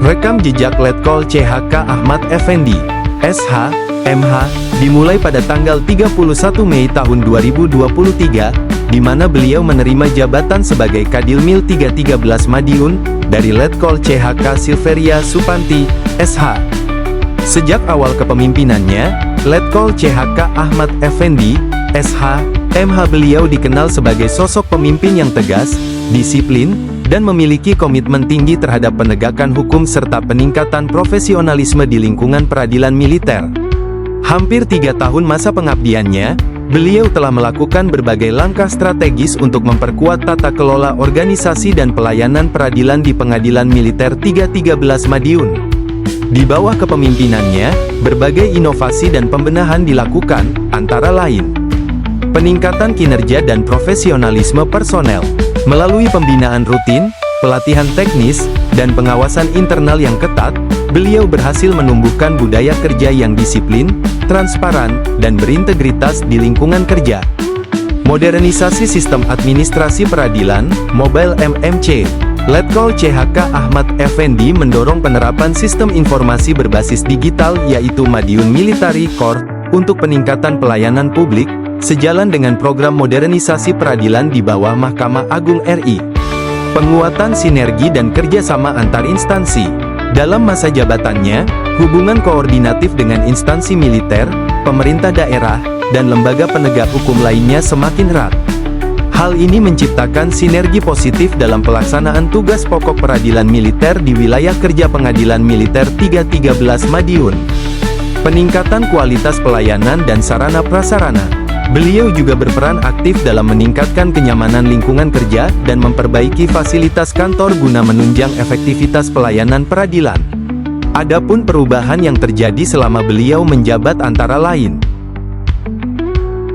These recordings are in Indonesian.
Rekam jejak Letkol CHK Ahmad Effendi, SH, MH, dimulai pada tanggal 31 Mei tahun 2023, di mana beliau menerima jabatan sebagai Kadilmil 313 Madiun, dari Letkol CHK Silveria Supanti, SH. Sejak awal kepemimpinannya, Letkol CHK Ahmad Effendi, SH, MH beliau dikenal sebagai sosok pemimpin yang tegas, disiplin, dan memiliki komitmen tinggi terhadap penegakan hukum serta peningkatan profesionalisme di lingkungan peradilan militer. Hampir 3 tahun masa pengabdiannya, beliau telah melakukan berbagai langkah strategis untuk memperkuat tata kelola organisasi dan pelayanan peradilan di Pengadilan Militer 313 Madiun. Di bawah kepemimpinannya, berbagai inovasi dan pembenahan dilakukan, antara lain peningkatan kinerja dan profesionalisme personel. Melalui pembinaan rutin, pelatihan teknis, dan pengawasan internal yang ketat, beliau berhasil menumbuhkan budaya kerja yang disiplin, transparan, dan berintegritas di lingkungan kerja. Modernisasi sistem administrasi peradilan, Mobile MMC. Letkol CHK Ahmad Effendi mendorong penerapan sistem informasi berbasis digital yaitu Madiun Military Court, untuk peningkatan pelayanan publik, sejalan dengan program modernisasi peradilan di bawah Mahkamah Agung RI. Penguatan sinergi dan kerjasama antar instansi. Dalam masa jabatannya, hubungan koordinatif dengan instansi militer, pemerintah daerah, dan lembaga penegak hukum lainnya semakin erat. Hal ini menciptakan sinergi positif dalam pelaksanaan tugas pokok peradilan militer di wilayah kerja Pengadilan Militer 313 Madiun. Peningkatan kualitas pelayanan dan sarana prasarana. Beliau juga berperan aktif dalam meningkatkan kenyamanan lingkungan kerja dan memperbaiki fasilitas kantor guna menunjang efektivitas pelayanan peradilan. Adapun perubahan yang terjadi selama beliau menjabat antara lain: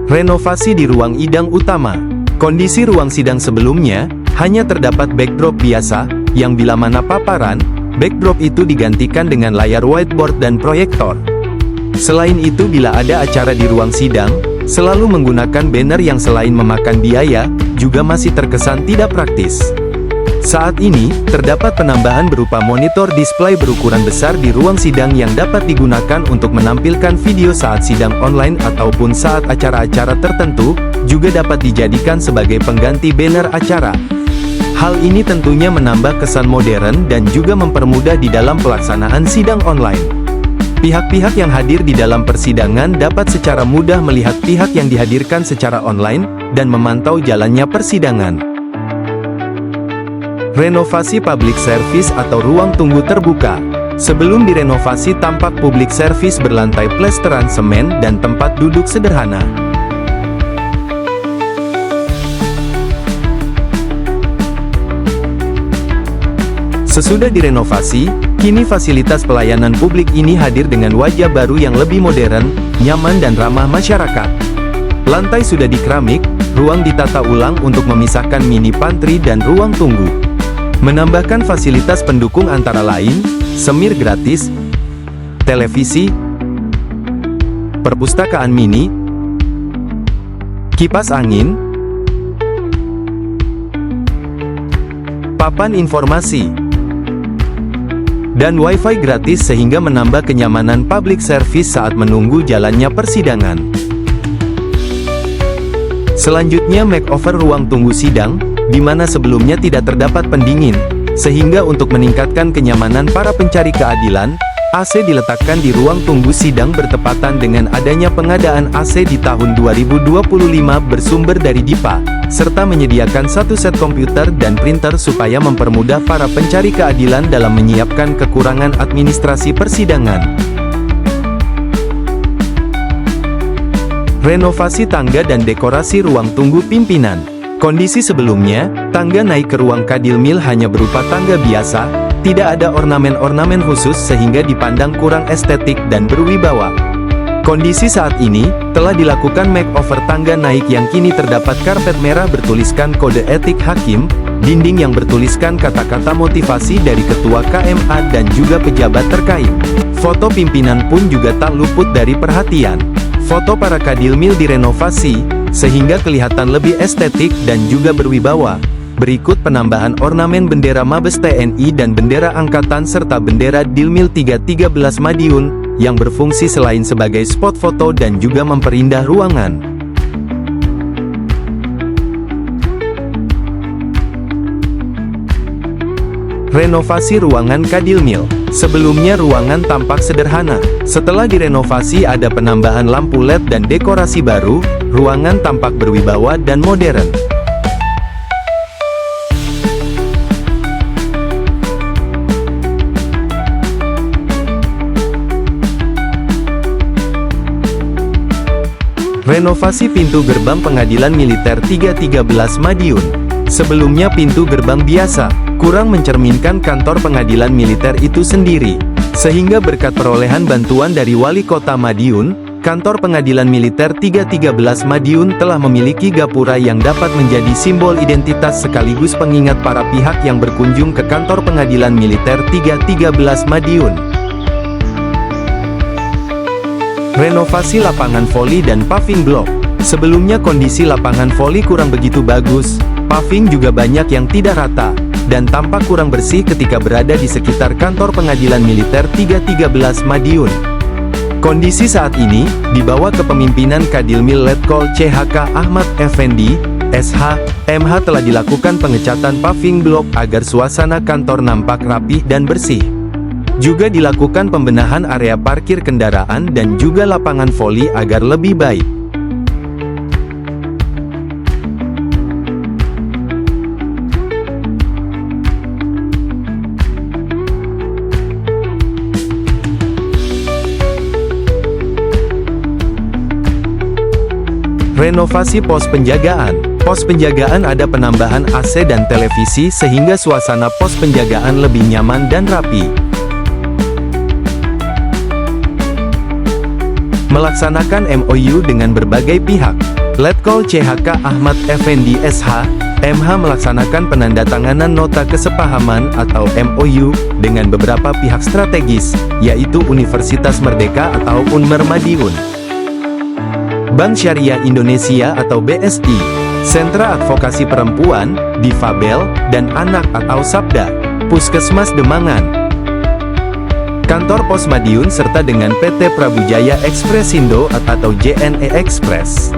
renovasi di ruang sidang utama. Kondisi ruang sidang sebelumnya hanya terdapat backdrop biasa, yang bila mana paparan, backdrop itu digantikan dengan layar whiteboard dan proyektor. Selain itu, bila ada acara di ruang sidang, selalu menggunakan banner yang selain memakan biaya, juga masih terkesan tidak praktis. Saat ini, terdapat penambahan berupa monitor display berukuran besar di ruang sidang yang dapat digunakan untuk menampilkan video saat sidang online ataupun saat acara-acara tertentu, juga dapat dijadikan sebagai pengganti banner acara. Hal ini tentunya menambah kesan modern dan juga mempermudah di dalam pelaksanaan sidang online. Pihak-pihak yang hadir di dalam persidangan dapat secara mudah melihat pihak yang dihadirkan secara online, dan memantau jalannya persidangan. Renovasi public service atau ruang tunggu terbuka. Sebelum direnovasi, tampak public service berlantai plesteran semen dan tempat duduk sederhana. Sesudah direnovasi, kini fasilitas pelayanan publik ini hadir dengan wajah baru yang lebih modern, nyaman dan ramah masyarakat. Lantai sudah dikeramik, ruang ditata ulang untuk memisahkan mini pantry dan ruang tunggu. Menambahkan fasilitas pendukung antara lain, semir gratis, televisi, perpustakaan mini, kipas angin, papan informasi, dan wifi gratis sehingga menambah kenyamanan public service saat menunggu jalannya persidangan. Selanjutnya, makeover ruang tunggu sidang, di mana sebelumnya tidak terdapat pendingin, sehingga untuk meningkatkan kenyamanan para pencari keadilan, AC diletakkan di ruang tunggu sidang bertepatan dengan adanya pengadaan AC di tahun 2025 bersumber dari DIPA, serta menyediakan satu set komputer dan printer supaya mempermudah para pencari keadilan dalam menyiapkan kekurangan administrasi persidangan. Renovasi tangga dan dekorasi ruang tunggu pimpinan. Kondisi sebelumnya, tangga naik ke ruang Kadilmil hanya berupa tangga biasa, tidak ada ornamen-ornamen khusus sehingga dipandang kurang estetik dan berwibawa. Kondisi saat ini, telah dilakukan makeover tangga naik yang kini terdapat karpet merah bertuliskan kode etik hakim, dinding yang bertuliskan kata-kata motivasi dari ketua KMA dan juga pejabat terkait. Foto pimpinan pun juga tak luput dari perhatian. Foto para kadilmil direnovasi, sehingga kelihatan lebih estetik dan juga berwibawa. Berikut penambahan ornamen bendera Mabes TNI dan bendera Angkatan serta bendera Dilmil 313 Madiun, yang berfungsi selain sebagai spot foto dan juga memperindah ruangan. Renovasi ruangan Kadilmil. Sebelumnya ruangan tampak sederhana. Setelah direnovasi ada penambahan lampu LED dan dekorasi baru, ruangan tampak berwibawa dan modern. Renovasi pintu gerbang Pengadilan Militer 313 Madiun. Sebelumnya pintu gerbang biasa, kurang mencerminkan kantor pengadilan militer itu sendiri. Sehingga berkat perolehan bantuan dari Wali Kota Madiun, kantor pengadilan militer 313 Madiun telah memiliki gapura yang dapat menjadi simbol identitas sekaligus pengingat para pihak yang berkunjung ke kantor pengadilan militer 313 Madiun. Renovasi lapangan voli dan paving blok. Sebelumnya kondisi lapangan voli kurang begitu bagus, paving juga banyak yang tidak rata, dan tampak kurang bersih ketika berada di sekitar kantor pengadilan militer 313 Madiun. Kondisi saat ini, dibawa kepemimpinan Kadilmil Letkol CHK Ahmad Effendi, SH, MH telah dilakukan pengecatan paving blok agar suasana kantor nampak rapih dan bersih. Juga dilakukan pembenahan area parkir kendaraan dan juga lapangan voli agar lebih baik. Renovasi pos penjagaan. Pos penjagaan ada penambahan AC dan televisi sehingga suasana pos penjagaan lebih nyaman dan rapi. Melaksanakan MOU dengan berbagai pihak. Letkol CHK Ahmad Effendi SH, MH melaksanakan penandatanganan nota kesepahaman atau MOU dengan beberapa pihak strategis, yaitu Universitas Merdeka atau Unmer Madiun, Bank Syariah Indonesia atau BSI, Sentra Advokasi Perempuan, Difabel, dan Anak atau Sabda, Puskesmas Demangan, Kantor Pos Madiun serta dengan PT Prabujaya Ekspresindo atau JNE Express.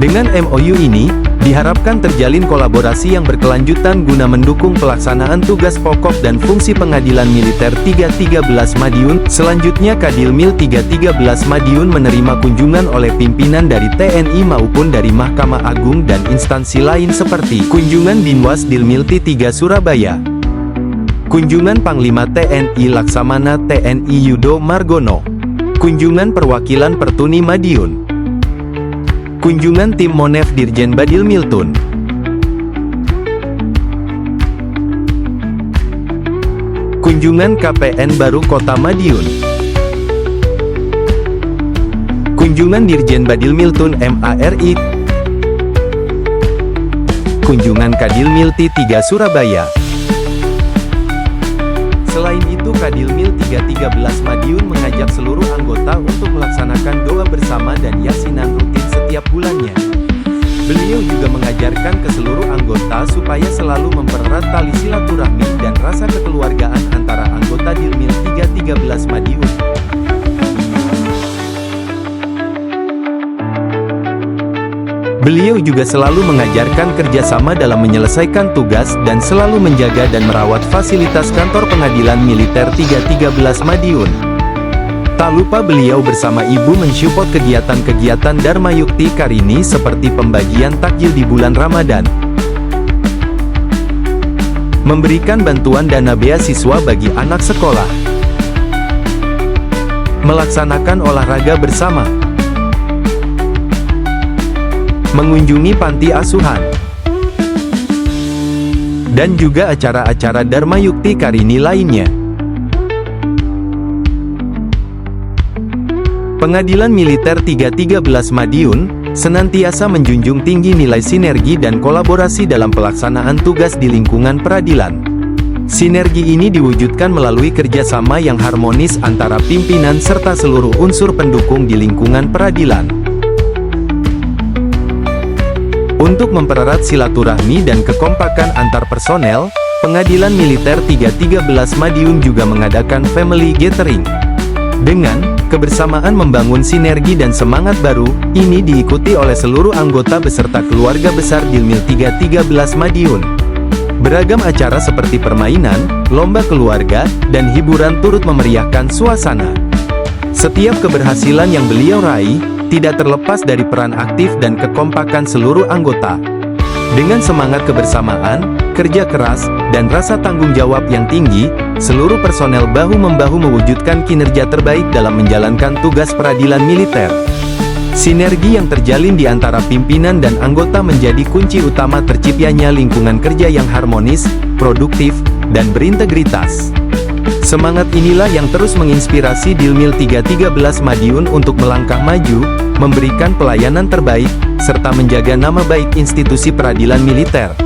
Dengan MOU ini, diharapkan terjalin kolaborasi yang berkelanjutan guna mendukung pelaksanaan tugas pokok dan fungsi Pengadilan Militer 313 Madiun. Selanjutnya Kadilmil 313 Madiun menerima kunjungan oleh pimpinan dari TNI maupun dari Mahkamah Agung dan instansi lain seperti kunjungan Binwas Dilmil T3 Surabaya, kunjungan Panglima TNI Laksamana TNI Yudo Margono, kunjungan perwakilan Pertuni Madiun, kunjungan tim Monef Dirjen Badil Miltun, kunjungan KPN Baru Kota Madiun, kunjungan Dirjen Badil Miltun MARI, kunjungan Kadilmil T3 Surabaya. Selain itu Kadilmil 313 Madiun mengajak seluruh anggota untuk melaksanakan doa bersama dan yasinan rutin setiap bulannya. Beliau juga mengajarkan ke seluruh anggota supaya selalu mempererat tali silaturahmi dan rasa kekeluargaan antara anggota Dilmil 313 Madiun. Beliau juga selalu mengajarkan kerjasama dalam menyelesaikan tugas dan selalu menjaga dan merawat fasilitas kantor Pengadilan Militer 313 Madiun. Tak lupa beliau bersama ibu mensupport kegiatan-kegiatan Dharma Yukti Karini seperti pembagian takjil di bulan Ramadan, memberikan bantuan dana beasiswa bagi anak sekolah, melaksanakan olahraga bersama, mengunjungi panti asuhan, dan juga acara-acara Dharma Yukti Karini lainnya. Pengadilan Militer 313 Madiun, senantiasa menjunjung tinggi nilai sinergi dan kolaborasi dalam pelaksanaan tugas di lingkungan peradilan. Sinergi ini diwujudkan melalui kerjasama yang harmonis antara pimpinan serta seluruh unsur pendukung di lingkungan peradilan. Untuk mempererat silaturahmi dan kekompakan antar personel, Pengadilan Militer 313 Madiun juga mengadakan Family Gathering. Dengan kebersamaan membangun sinergi dan semangat baru, ini diikuti oleh seluruh anggota beserta keluarga besar Dilmil 313 Madiun. Beragam acara seperti permainan, lomba keluarga, dan hiburan turut memeriahkan suasana. Setiap keberhasilan yang beliau raih, tidak terlepas dari peran aktif dan kekompakan seluruh anggota. Dengan semangat kebersamaan, kerja keras, dan rasa tanggung jawab yang tinggi, seluruh personel bahu-membahu mewujudkan kinerja terbaik dalam menjalankan tugas peradilan militer. Sinergi yang terjalin di antara pimpinan dan anggota menjadi kunci utama terciptanya lingkungan kerja yang harmonis, produktif, dan berintegritas. Semangat inilah yang terus menginspirasi Dilmil 313 Madiun untuk melangkah maju, memberikan pelayanan terbaik, serta menjaga nama baik institusi peradilan militer.